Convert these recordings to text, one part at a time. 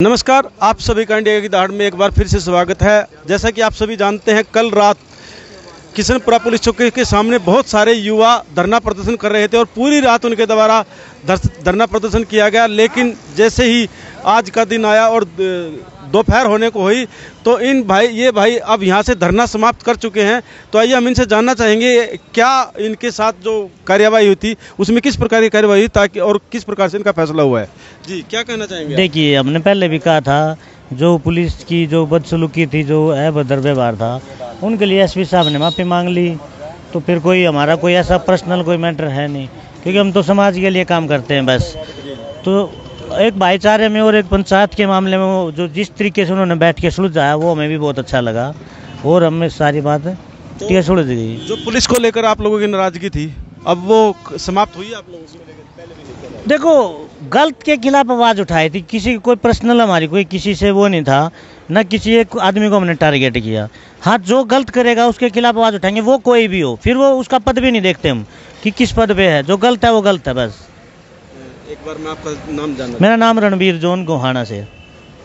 नमस्कार, आप सभी का इंडिया की दहाड़ में एक बार फिर से स्वागत है। जैसा कि आप सभी जानते हैं, कल रात किशनपुरा पुलिस चौकी के सामने बहुत सारे युवा धरना प्रदर्शन कर रहे थे और पूरी रात उनके द्वारा धरना प्रदर्शन किया गया। लेकिन जैसे ही आज का दिन आया और दोपहर होने को हुई तो ये भाई अब यहाँ से धरना समाप्त कर चुके हैं। तो आइए हम इनसे जानना चाहेंगे क्या इनके साथ जो कार्यवाही हुई थी उसमें किस प्रकार की कार्यवाही हुई ताकि और किस प्रकार से इनका फैसला हुआ है। जी, क्या कहना चाहेंगे? देखिए, हमने पहले भी कहा था जो पुलिस की जो बदसलूकी थी, जो अभद्र व्यवहार था, उनके लिए एसपी साहब ने माफ़ी मांग ली। तो फिर हमारा कोई ऐसा पर्सनल कोई मैटर है नहीं, क्योंकि हम तो समाज के लिए काम करते हैं बस। तो एक भाईचारे में और एक पंचायत के मामले में जो जिस तरीके से उन्होंने बैठ के सुलझाया वो हमें भी बहुत अच्छा लगा और हमें सारी बात ठीक सुलझ गई। जो पुलिस को लेकर आप लोगों की नाराजगी थी अब वो समाप्त हुई आप लोगों से? देखो, गलत के खिलाफ आवाज़ उठाई थी, किसी कोई पर्सनल हमारी कोई किसी से वो नहीं था, न किसी एक आदमी को हमने टारगेट किया। हाँ, जो गलत करेगा उसके खिलाफ आवाज़ उठाएंगे, वो कोई भी हो, फिर वो उसका पद भी नहीं देखते हम कि किस पद पे है। जो गलत है वो गलत है बस। एक बार मैं आपका नाम जानना। मेरा नाम रणबीर जॉन गोहाना से।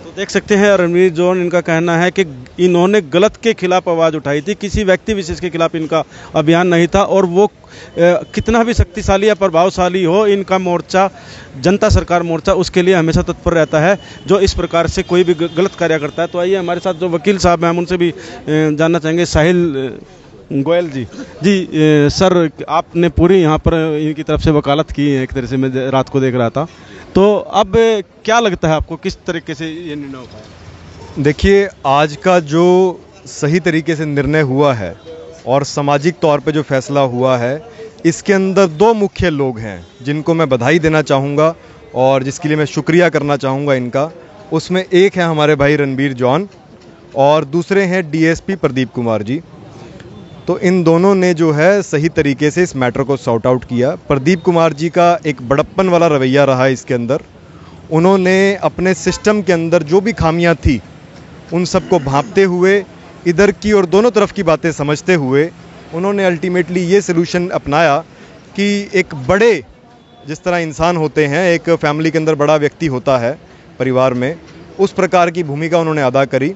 तो देख सकते हैं रणबीर जॉन, इनका कहना है कि इन्होंने गलत के खिलाफ आवाज़ उठाई थी, किसी व्यक्ति विशेष के खिलाफ इनका अभियान नहीं था। और वो कितना भी शक्तिशाली या प्रभावशाली हो, इनका मोर्चा जनता सरकार मोर्चा उसके लिए हमेशा तत्पर रहता है जो इस प्रकार से कोई भी गलत कार्य करता है। तो आइए हमारे साथ जो वकील साहब हैं हम उनसे भी जानना चाहेंगे। साहिल गोयल जी। सर, आपने पूरी यहाँ पर इनकी तरफ से वकालत की है, एक तरह से मैं रात को देख रहा था। तो अब क्या लगता है आपको, किस तरीके से ये निर्णय हो पाया? देखिए, आज का जो सही तरीके से निर्णय हुआ है और सामाजिक तौर पे जो फैसला हुआ है, इसके अंदर दो मुख्य लोग हैं जिनको मैं बधाई देना चाहूँगा और जिसके लिए मैं शुक्रिया करना चाहूँगा इनका। उसमें एक है हमारे भाई रणबीर जॉन और दूसरे हैं डीएसपी प्रदीप कुमार जी। तो इन दोनों ने जो है सही तरीके से इस मैटर को सॉर्ट आउट किया। प्रदीप कुमार जी का एक बड़प्पन वाला रवैया रहा इसके अंदर। उन्होंने अपने सिस्टम के अंदर जो भी खामियां थी उन सबको भांपते हुए, इधर की और दोनों तरफ की बातें समझते हुए उन्होंने अल्टीमेटली ये सलूशन अपनाया कि एक बड़े जिस तरह इंसान होते हैं, एक फैमिली के अंदर बड़ा व्यक्ति होता है परिवार में, उस प्रकार की भूमिका उन्होंने अदा करी।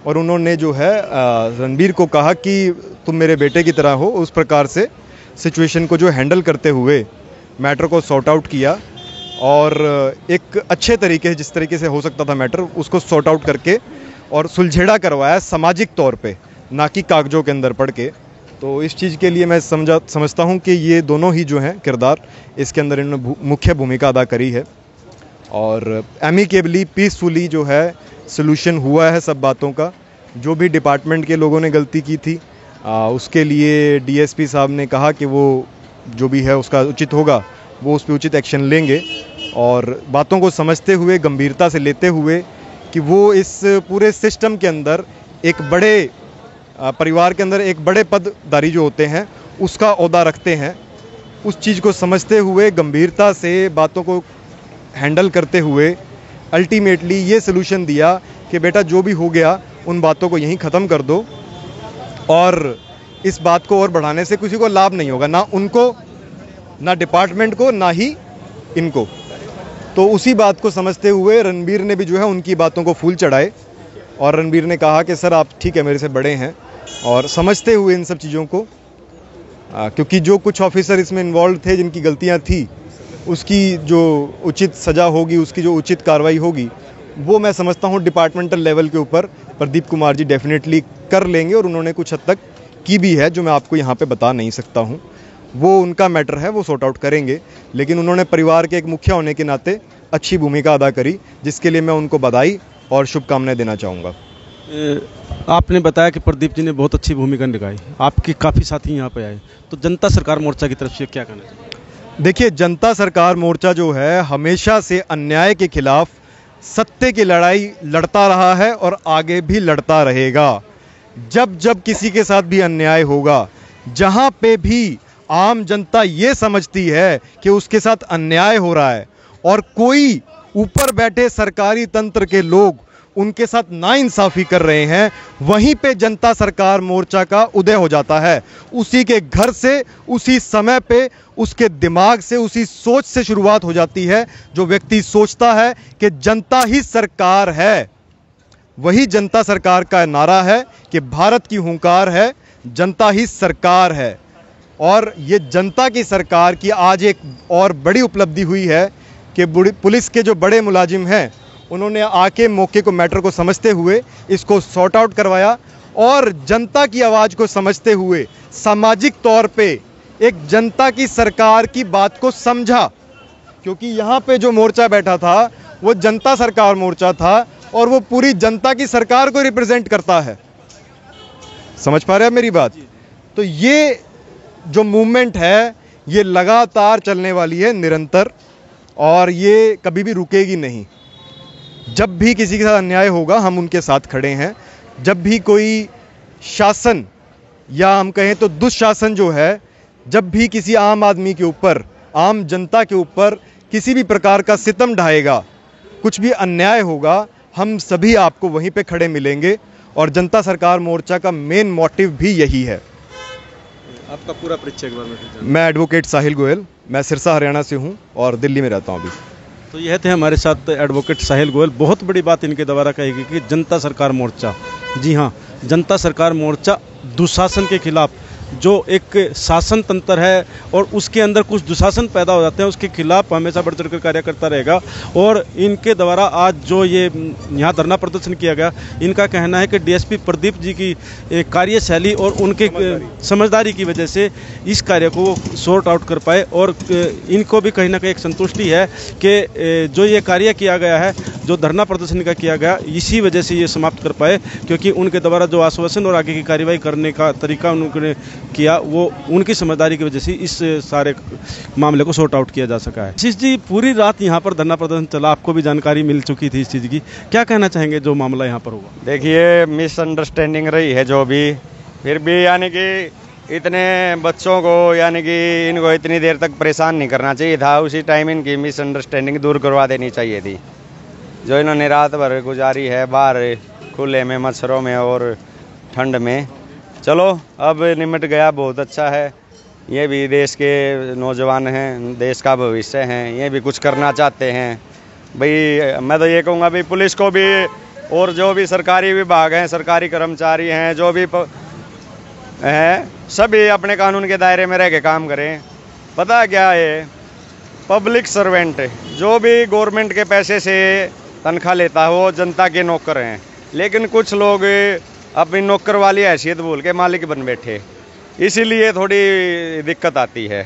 और उन्होंने जो है रणबीर को कहा कि तुम मेरे बेटे की तरह हो। उस प्रकार से सिचुएशन को जो हैंडल करते हुए मैटर को सॉर्ट आउट किया और एक अच्छे तरीके से, जिस तरीके से हो सकता था मैटर, उसको सॉर्ट आउट करके और सुलझेड़ा करवाया सामाजिक तौर पे, ना कि कागजों के अंदर पढ़ के। तो इस चीज़ के लिए मैं समझता हूँ कि ये दोनों ही जो हैं किरदार इसके अंदर इन्होंने मुख्य भूमिका अदा करी है और एमिकेबली, पीसफुली जो है सलूशन हुआ है सब बातों का। जो भी डिपार्टमेंट के लोगों ने गलती की थी उसके लिए डीएसपी साहब ने कहा कि वो जो भी है उसका उचित होगा, वो उस पर उचित एक्शन लेंगे। और बातों को समझते हुए, गंभीरता से लेते हुए कि वो इस पूरे सिस्टम के अंदर एक बड़े परिवार के अंदर एक बड़े पदधारी जो होते हैं उसका ओहदा रखते हैं, उस चीज़ को समझते हुए गंभीरता से बातों को हैंडल करते हुए अल्टीमेटली ये सलूशन दिया कि बेटा जो भी हो गया उन बातों को यहीं ख़त्म कर दो और इस बात को और बढ़ाने से किसी को लाभ नहीं होगा, ना उनको, ना डिपार्टमेंट को, ना ही इनको। तो उसी बात को समझते हुए रणबीर ने भी जो है उनकी बातों को फूल चढ़ाए और रणबीर ने कहा कि सर आप ठीक है, मेरे से बड़े हैं, और समझते हुए इन सब चीज़ों को क्योंकि जो कुछ ऑफिसर इसमें इन्वॉल्व थे जिनकी गलतियाँ थी उसकी जो उचित सज़ा होगी, उसकी जो उचित कार्रवाई होगी, वो मैं समझता हूँ डिपार्टमेंटल लेवल के ऊपर प्रदीप कुमार जी डेफिनेटली कर लेंगे और उन्होंने कुछ हद तक की भी है, जो मैं आपको यहाँ पे बता नहीं सकता हूँ। वो उनका मैटर है, वो सॉर्ट आउट करेंगे। लेकिन उन्होंने परिवार के एक मुखिया होने के नाते अच्छी भूमिका अदा करी, जिसके लिए मैं उनको बधाई और शुभकामनाएं देना चाहूँगा। आपने बताया कि प्रदीप जी ने बहुत अच्छी भूमिका निभाई, आपके काफ़ी साथी यहाँ पे आए, तो जनता सरकार मोर्चा की तरफ से क्या कहना चाहिए? देखिए, जनता सरकार मोर्चा जो है हमेशा से अन्याय के खिलाफ सत्य की लड़ाई लड़ता रहा है और आगे भी लड़ता रहेगा। जब जब किसी के साथ भी अन्याय होगा, जहाँ पे भी आम जनता ये समझती है कि उसके साथ अन्याय हो रहा है और कोई ऊपर बैठे सरकारी तंत्र के लोग उनके साथ नाइंसाफ़ी कर रहे हैं, वहीं पे जनता सरकार मोर्चा का उदय हो जाता है। उसी के घर से, उसी समय पे, उसके दिमाग से, उसी सोच से शुरुआत हो जाती है। जो व्यक्ति सोचता है कि जनता ही सरकार है, वही जनता सरकार का नारा है कि भारत की हुंकार है, जनता ही सरकार है। और ये जनता की सरकार की आज एक और बड़ी उपलब्धि हुई है कि पुलिस के जो बड़े मुलाजिम हैं उन्होंने आके मौके को, मैटर को समझते हुए इसको सॉर्ट आउट करवाया और जनता की आवाज़ को समझते हुए सामाजिक तौर पे एक जनता की सरकार की बात को समझा। क्योंकि यहाँ पे जो मोर्चा बैठा था वो जनता सरकार मोर्चा था और वो पूरी जनता की सरकार को रिप्रेजेंट करता है। समझ पा रहे हैं मेरी बात? तो ये जो मूवमेंट है ये लगातार चलने वाली है, निरंतर, और ये कभी भी रुकेगी नहीं। जब भी किसी के साथ अन्याय होगा हम उनके साथ खड़े हैं। जब भी कोई शासन या हम कहें तो दुशासन जो है, जब भी किसी आम आदमी के ऊपर, आम जनता के ऊपर किसी भी प्रकार का सितम ढाएगा, कुछ भी अन्याय होगा, हम सभी आपको वहीं पे खड़े मिलेंगे। और जनता सरकार मोर्चा का मेन मोटिव भी यही है। आपका पूरा परिचय एक बार में? मैं एडवोकेट साहिल गोयल, मैं सिरसा हरियाणा से हूं और दिल्ली में रहता हूं अभी। तो यह थे हमारे साथ एडवोकेट साहिल गोयल। बहुत बड़ी बात इनके द्वारा कही गई कि जनता सरकार मोर्चा, जी हाँ, जनता सरकार मोर्चा दुशासन के खिलाफ, जो एक शासन तंत्र है और उसके अंदर कुछ दुशासन पैदा हो जाते हैं, उसके खिलाफ हमेशा बढ़ चढ़कर कार्य करता रहेगा। और इनके द्वारा आज जो ये यहाँ धरना प्रदर्शन किया गया, इनका कहना है कि डीएसपी प्रदीप जी की कार्यशैली और उनके समझदारी की वजह से इस कार्य को सॉर्ट आउट कर पाए। और इनको भी कहीं ना कहीं एक संतुष्टि है कि जो ये कार्य किया गया है, जो धरना प्रदर्शन का किया गया, इसी वजह से ये समाप्त कर पाए। क्योंकि उनके द्वारा जो आश्वासन और आगे की कार्रवाई करने का तरीका उन्होंने किया, वो उनकी समझदारी की वजह से इस सारे मामले को सॉर्ट आउट किया जा सका है। आशीष जी, पूरी रात यहाँ पर धरना प्रदर्शन चला, आपको भी जानकारी मिल चुकी थी इस चीज़ की, क्या कहना चाहेंगे जो मामला यहाँ पर हुआ? देखिए, मिसअंडरस्टैंडिंग रही है जो भी, फिर भी यानी कि इतने बच्चों को, यानी कि इनको इतनी देर तक परेशान नहीं करना चाहिए था। उसी टाइम इनकी मिसअंडरस्टैंडिंग दूर करवा देनी चाहिए थी। जो इन्होंने रात भर गुजारी है बाहर खुले में, मच्छरों में और ठंड में, चलो अब निमट गया, बहुत अच्छा है। ये भी देश के नौजवान हैं, देश का भविष्य हैं, ये भी कुछ करना चाहते हैं। भाई मैं तो ये कहूँगा भाई पुलिस को भी और जो भी सरकारी विभाग हैं, सरकारी कर्मचारी हैं, जो भी हैं, सभी अपने कानून के दायरे में रह के काम करें। पता क्या है, पब्लिक सर्वेंट जो भी गवर्नमेंट के पैसे से तनख्वाह लेता है वो जनता के नौकर हैं। लेकिन कुछ लोग अपनी नौकर वाली हैसियत भूल के मालिक बन बैठे, इसीलिए थोड़ी दिक्कत आती है।